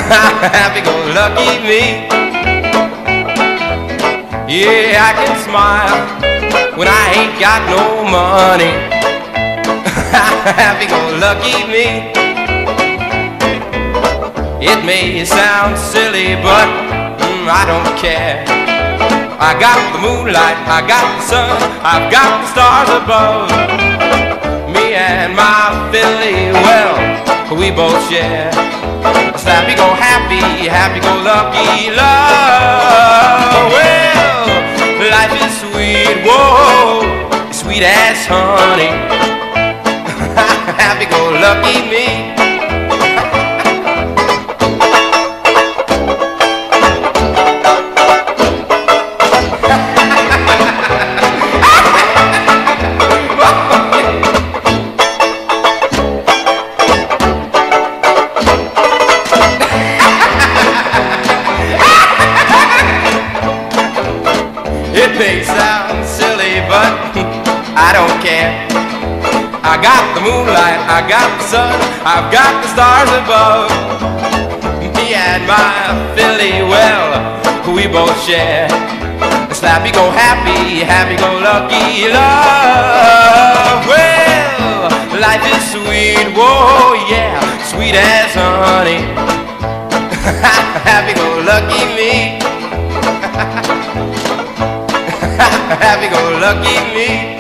Happy-go-lucky me. Yeah, I can smile when I ain't got no money. Happy-go-lucky me. It may sound silly, but I don't care. I got the moonlight, I got the sun, I've got the stars above. Me and my filly, well, we both share happy-go-lucky love. Well, life is sweet, whoa, sweet as honey. Happy-go-lucky me. It may sound silly, but I don't care. I got the moonlight, I got the sun, I've got the stars above. Me and my filly, well, we both share this happy-go-lucky love. Well, life is sweet, whoa, yeah, sweet as honey. Happy-go-lucky me. Happy-go-lucky me.